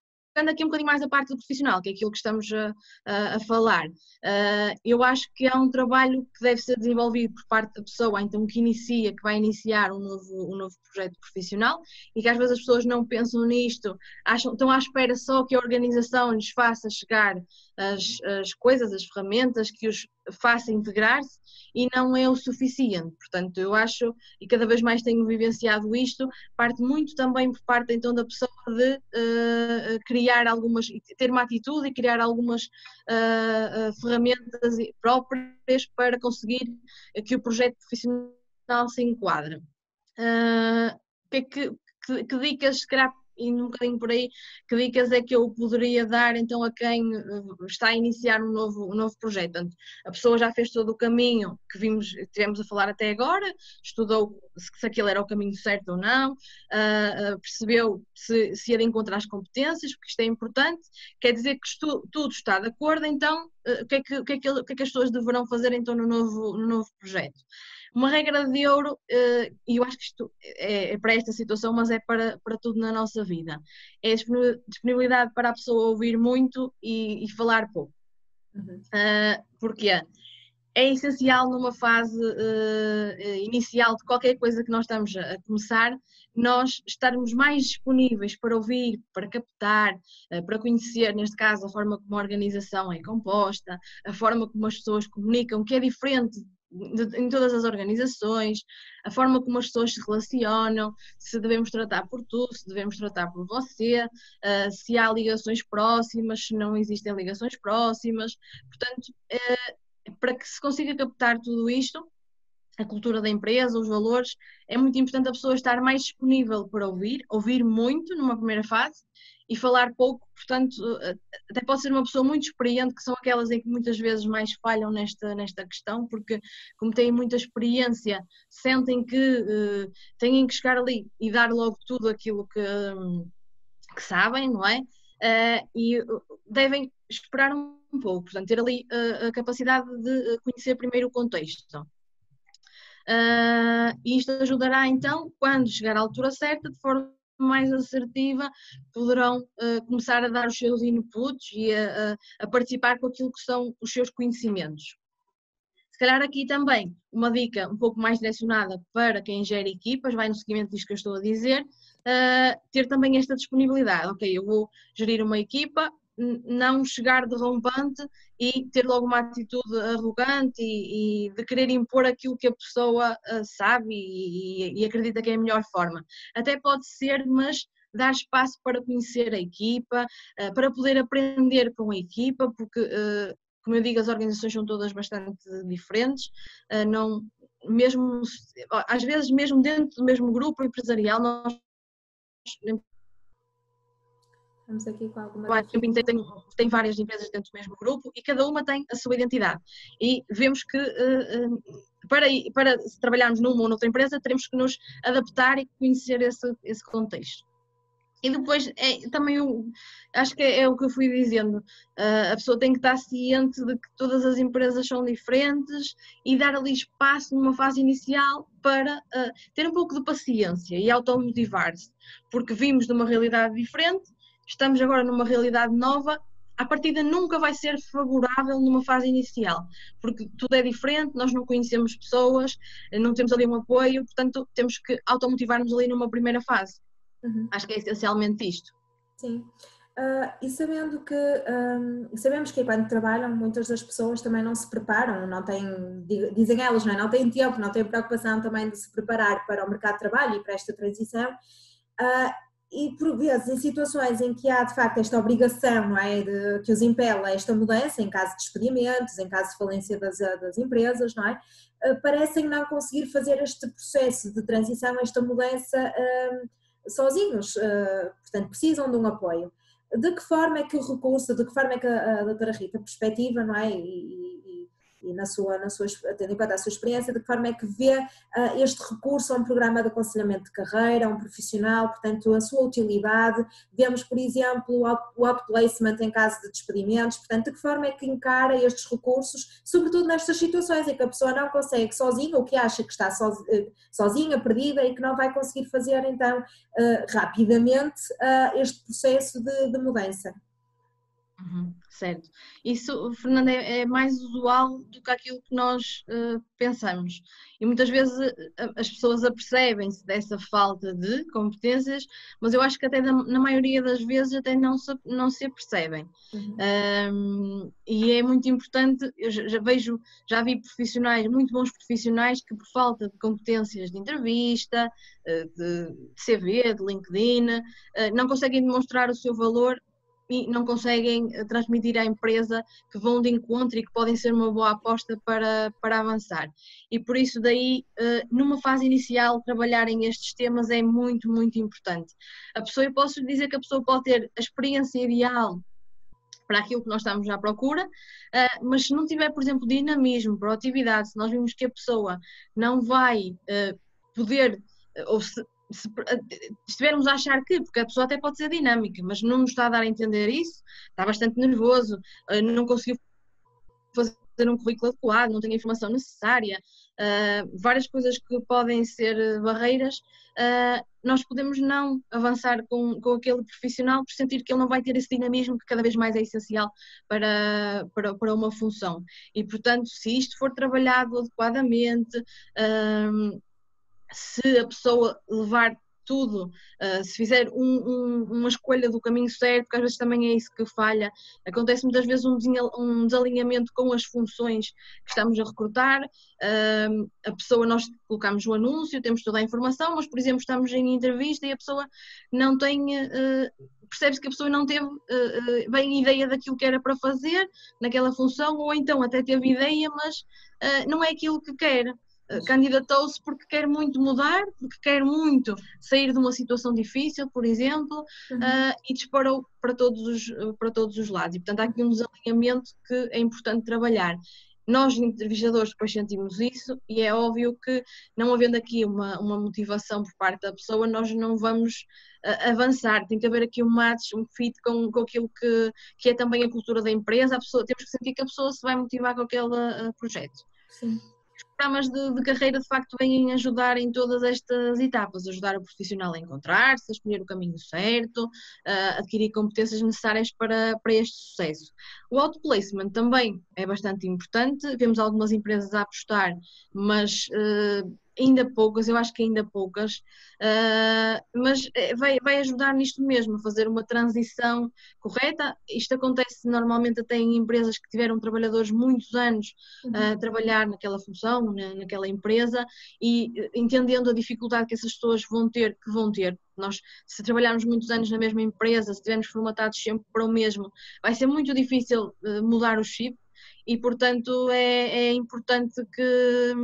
aqui um bocadinho mais a parte do profissional, que é aquilo que estamos a falar, eu acho que é um trabalho que deve ser desenvolvido por parte da pessoa, então que vai iniciar um novo projeto profissional e que às vezes as pessoas não pensam nisto, estão à espera só que a organização lhes faça chegar as coisas, as ferramentas, que os faça integrar-se e não é o suficiente. Portanto, eu acho, e cada vez mais tenho vivenciado isto, parte muito também por parte então da pessoa de criar algumas, ter uma atitude e criar algumas ferramentas próprias para conseguir que o projeto profissional se enquadre. Que dicas, se calhar, indo um bocadinho por aí, que dicas é que eu poderia dar então a quem está a iniciar um novo projeto? Portanto, a pessoa já fez todo o caminho que tivemos a falar até agora, estudou se aquele era o caminho certo ou não, percebeu se ia de encontrar as competências, porque isto é importante, quer dizer que tudo está de acordo, então o que é que as pessoas deverão fazer então no novo projeto? Uma regra de ouro, e eu acho que isto é para esta situação, mas é para tudo na nossa vida, é a disponibilidade para a pessoa ouvir muito e falar pouco. Porquê? É essencial numa fase inicial de qualquer coisa que nós estamos a começar, nós estarmos mais disponíveis para ouvir, para captar, para conhecer, neste caso, a forma como a organização é composta, a forma como as pessoas comunicam, que é diferente em todas as organizações, a forma como as pessoas se relacionam, se devemos tratar por tu, se devemos tratar por você, se há ligações próximas, se não existem ligações próximas. Portanto, para que se consiga captar tudo isto, a cultura da empresa, os valores, é muito importante a pessoa estar mais disponível para ouvir muito numa primeira fase e falar pouco. Portanto, até pode ser uma pessoa muito experiente, que são aquelas em que muitas vezes mais falham nesta questão, porque como têm muita experiência, sentem que têm que chegar ali e dar logo tudo aquilo que sabem, não é? E devem esperar um pouco, portanto, ter ali a capacidade de conhecer primeiro o contexto. E isto ajudará então, quando chegar à altura certa, de forma mais assertiva, poderão começar a dar os seus inputs e a participar com aquilo que são os seus conhecimentos. Se calhar aqui também uma dica um pouco mais direcionada para quem gera equipas, vai no seguimento disto que eu estou a dizer, ter também esta disponibilidade. Ok, eu vou gerir uma equipa, não chegar derrompante e ter logo uma atitude arrogante e de querer impor aquilo que a pessoa sabe e acredita que é a melhor forma. Até pode ser, mas dar espaço para conhecer a equipa, para poder aprender com a equipa, porque, como eu digo, as organizações são todas bastante diferentes, às vezes mesmo dentro do mesmo grupo empresarial, nós estamos aqui com alguma tem várias empresas dentro do mesmo grupo e cada uma tem a sua identidade. E vemos que para trabalharmos numa ou noutra empresa teremos que nos adaptar e conhecer esse contexto. E depois, também acho que é o que eu fui dizendo, a pessoa tem que estar ciente de que todas as empresas são diferentes e dar ali espaço numa fase inicial para ter um pouco de paciência e automotivar-se, porque vimos de uma realidade diferente, estamos agora numa realidade nova, a partida nunca vai ser favorável numa fase inicial, porque tudo é diferente, nós não conhecemos pessoas, não temos ali um apoio, portanto temos que automotivar-nos ali numa primeira fase. Acho que é essencialmente isto. Sim. E sabendo que sabemos que quando trabalham muitas das pessoas também não se preparam, não têm, dizem elas, não têm tempo, não têm preocupação também de se preparar para o mercado de trabalho e para esta transição, e por vezes em situações em que há de facto esta obrigação, não é, que os impele a esta mudança, em caso de despedimentos, em caso de falência das empresas, não é, parecem não conseguir fazer este processo de transição, esta mudança sozinhos, portanto precisam de um apoio. De que forma é que o recurso, de que forma é que a doutora Rita perspectiva, não é, e tendo em conta a sua experiência, de que forma é que vê este recurso a um programa de aconselhamento de carreira, a um profissional, portanto a sua utilidade, vemos por exemplo o outplacement em caso de despedimentos, portanto de que forma é que encara estes recursos, sobretudo nestas situações em que a pessoa não consegue sozinha, ou que acha que está sozinha, perdida e que não vai conseguir fazer então rapidamente este processo de mudança. Certo. Isso, Fernanda, é mais usual do que aquilo que nós pensamos. E muitas vezes as pessoas apercebem-se dessa falta de competências, mas eu acho que até na maioria das vezes até não se apercebem. E é muito importante, eu já vi profissionais, muito bons profissionais, que por falta de competências de entrevista, de CV, de LinkedIn, não conseguem demonstrar o seu valor e não conseguem transmitir à empresa que vão de encontro e que podem ser uma boa aposta para avançar. E por isso daí, numa fase inicial, trabalhar em estes temas é muito, muito importante. Eu posso dizer que a pessoa pode ter a experiência ideal para aquilo que nós estamos à procura, mas se não tiver, por exemplo, dinamismo, proatividade, se nós vimos que a pessoa não vai poder, ou se estivermos a achar que, porque a pessoa até pode ser dinâmica, mas não nos está a dar a entender isso, está bastante nervoso, não conseguiu fazer um currículo adequado, não tem a informação necessária, várias coisas que podem ser barreiras, nós podemos não avançar com aquele profissional por sentir que ele não vai ter esse dinamismo que cada vez mais é essencial para uma função. E, portanto, se isto for trabalhado adequadamente, se a pessoa levar tudo, se fizer uma escolha do caminho certo, porque às vezes também é isso que falha, acontece muitas vezes um desalinhamento com as funções que estamos a recrutar, a pessoa, nós colocamos o anúncio, temos toda a informação, mas por exemplo estamos em entrevista e a pessoa não tem, percebe-se que a pessoa não teve bem ideia daquilo que era para fazer naquela função, ou então até teve ideia, mas não é aquilo que quer. Candidatou-se porque quer muito mudar, porque quer muito sair de uma situação difícil, por exemplo, e disparou para todos os lados. E, portanto, há aqui um desalinhamento que é importante trabalhar. Nós, entrevistadores, depois sentimos isso e é óbvio que, não havendo aqui uma motivação por parte da pessoa, nós não vamos avançar. Tem que haver aqui um match, um fit com aquilo que é também a cultura da empresa. Temos que sentir que a pessoa se vai motivar com aquele projeto. Sim. Os programas de carreira de facto vêm ajudar em todas estas etapas, ajudar o profissional a encontrar-se, a escolher o caminho certo, a adquirir competências necessárias para este sucesso. O outplacement também é bastante importante, vemos algumas empresas a apostar, mas ainda poucas, eu acho que ainda poucas, mas vai ajudar nisto mesmo, a fazer uma transição correta. Isto acontece normalmente até em empresas que tiveram trabalhadores muitos anos a trabalhar naquela função, naquela empresa, e entendendo a dificuldade que essas pessoas vão ter. Nós, se trabalharmos muitos anos na mesma empresa, se estivermos formatados sempre para o mesmo, vai ser muito difícil mudar o chip. E, portanto, é importante que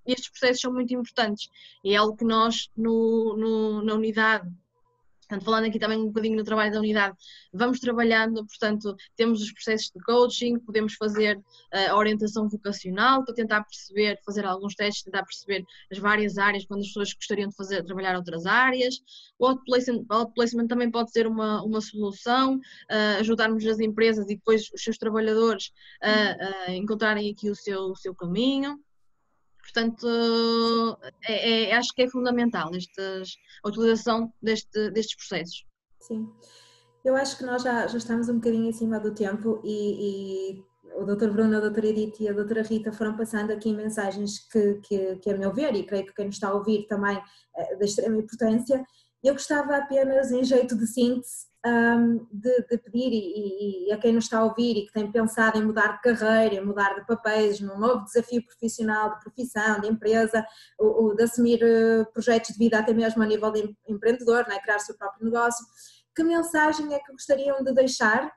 estes processos são muito importantes e é algo que nós na unidade, portanto, falando aqui também um bocadinho no trabalho da unidade, vamos trabalhando, portanto, temos os processos de coaching, podemos fazer a orientação vocacional para tentar perceber, fazer alguns testes, tentar perceber as várias áreas, quando as pessoas gostariam de trabalhar outras áreas. O outplacement também pode ser uma solução, ajudarmos as empresas e depois os seus trabalhadores a encontrarem aqui o seu caminho. Portanto, acho que é fundamental a utilização destes processos. Sim, eu acho que nós já estamos um bocadinho acima do tempo e o Dr. Bruno, a Dra. Edith e a Dra. Rita foram passando aqui mensagens que a meu ver, e creio que quem nos está a ouvir também da extrema importância. Eu gostava apenas, em jeito de síntese, de pedir e a quem nos está a ouvir e que tem pensado em mudar de carreira, em mudar de papéis, num novo desafio profissional, de profissão, de empresa, de assumir projetos de vida até mesmo a nível de empreendedor, não é? Criar o seu próprio negócio. Que mensagem é que gostariam de deixar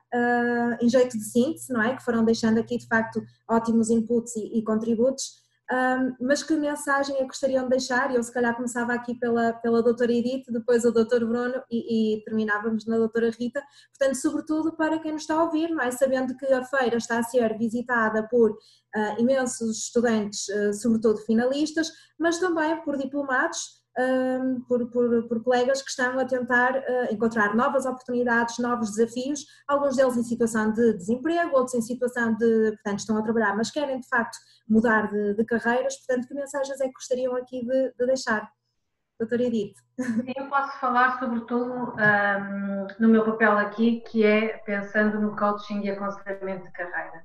em jeito de síntese, não é? Que foram deixando aqui de facto ótimos inputs e contributos. Mas que mensagem é que gostariam de deixar? Eu se calhar começava aqui pela doutora Edith, depois o doutor Bruno e terminávamos na doutora Rita. Portanto, sobretudo para quem nos está a ouvir, não é? Sabendo que a feira está a ser visitada por imensos estudantes, sobretudo finalistas, mas também por diplomados, por colegas que estão a tentar encontrar novas oportunidades, novos desafios, alguns deles em situação de desemprego, outros em situação portanto, estão a trabalhar, mas querem de facto mudar de carreiras. Portanto, que mensagens é que gostariam aqui de deixar? Doutora Edith. Eu posso falar sobretudo no meu papel aqui, que é pensando no coaching e aconselhamento de carreira,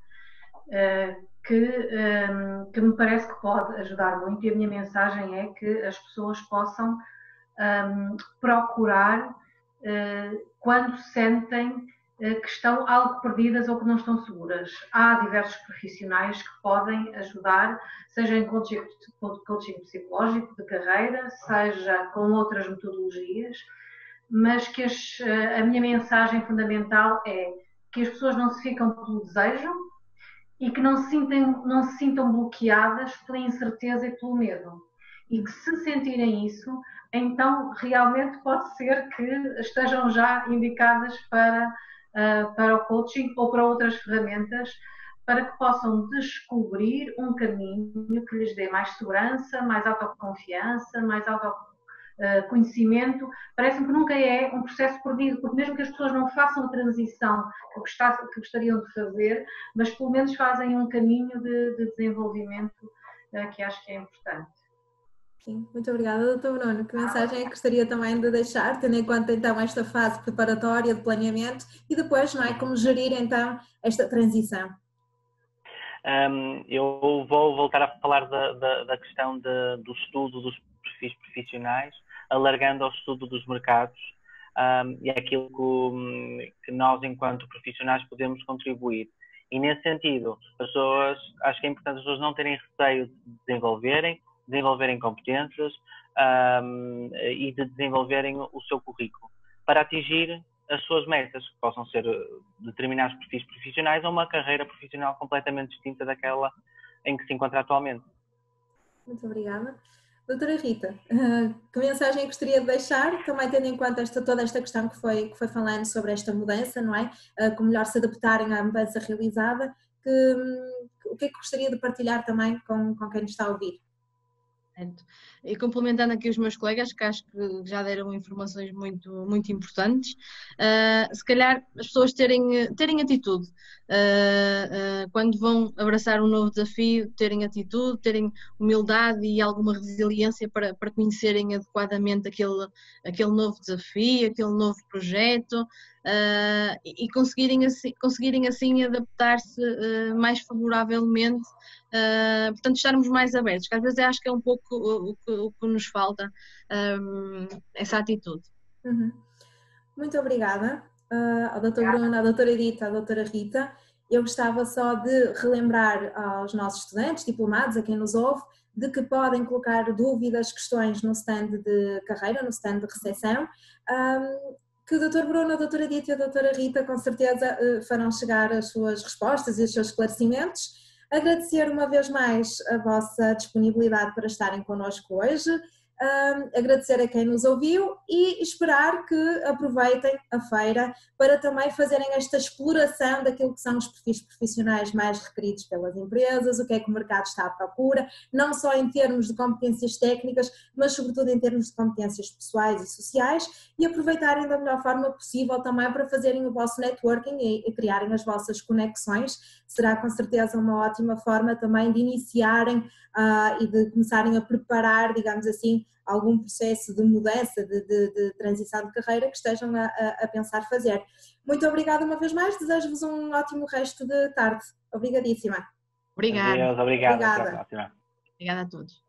que me parece que pode ajudar muito, e a minha mensagem é que as pessoas possam procurar quando sentem que estão algo perdidas ou que não estão seguras. Há diversos profissionais que podem ajudar, seja em coaching psicológico de carreira, seja com outras metodologias, mas que a minha mensagem fundamental é que as pessoas não se ficam pelo desejo e que não se sintam bloqueadas pela incerteza e pelo medo. E que se sentirem isso, então realmente pode ser que estejam já indicadas para o coaching ou para outras ferramentas, para que possam descobrir um caminho que lhes dê mais segurança, mais autoconfiança, mais autoconhecimento. Parece-me que nunca é um processo perdido, porque mesmo que as pessoas não façam a transição que gostariam de fazer, mas pelo menos fazem um caminho de desenvolvimento que acho que é importante. Sim, muito obrigada, doutor Bruno. Que mensagem é que gostaria também de deixar, tendo em conta então esta fase preparatória de planeamento e depois, não é, como gerir então esta transição? Eu vou voltar a falar da questão do estudo dos perfis profissionais, alargando ao estudo dos mercados, e é aquilo que nós, enquanto profissionais, podemos contribuir. E nesse sentido, acho que é importante as pessoas não terem receio de desenvolverem competências e de desenvolverem o seu currículo para atingir as suas metas, que possam ser determinados perfis profissionais ou uma carreira profissional completamente distinta daquela em que se encontra atualmente. Muito obrigada. Doutora Rita, que mensagem gostaria de deixar, também tendo em conta toda esta questão que foi falando sobre esta mudança, não é? Como melhor se adaptarem à mudança realizada, o que é que gostaria de partilhar também com quem nos está a ouvir? E complementando aqui os meus colegas, que acho que já deram informações muito, muito importantes, se calhar as pessoas terem atitude, quando vão abraçar um novo desafio, terem atitude, terem humildade e alguma resiliência para conhecerem adequadamente aquele novo desafio, aquele novo projeto, e conseguirem assim adaptar-se mais favoravelmente. Portanto, estarmos mais abertos, que às vezes acho que é um pouco o que nos falta, essa atitude. Muito obrigada ao Dr. Bruno, à doutora Edith, à doutora Rita. Eu gostava só de relembrar aos nossos estudantes, diplomados, a quem nos ouve, de que podem colocar dúvidas, questões no stand de carreira, no stand de recepção, que o Dr. Bruno, a doutora Edith e a doutora Rita com certeza farão chegar as suas respostas e os seus esclarecimentos. Agradecer uma vez mais a vossa disponibilidade para estarem connosco hoje, agradecer a quem nos ouviu e esperar que aproveitem a feira para também fazerem esta exploração daquilo que são os perfis profissionais mais requeridos pelas empresas, o que é que o mercado está à procura, não só em termos de competências técnicas, mas sobretudo em termos de competências pessoais e sociais, e aproveitarem da melhor forma possível também para fazerem o vosso networking e criarem as vossas conexões. Será com certeza uma ótima forma também de iniciarem e de começarem a preparar, digamos assim, algum processo de mudança, de transição de carreira que estejam a pensar fazer. Muito obrigada uma vez mais, desejo-vos um ótimo resto de tarde. Obrigadíssima. Obrigada. Obrigada. Até a próxima. Obrigada a todos.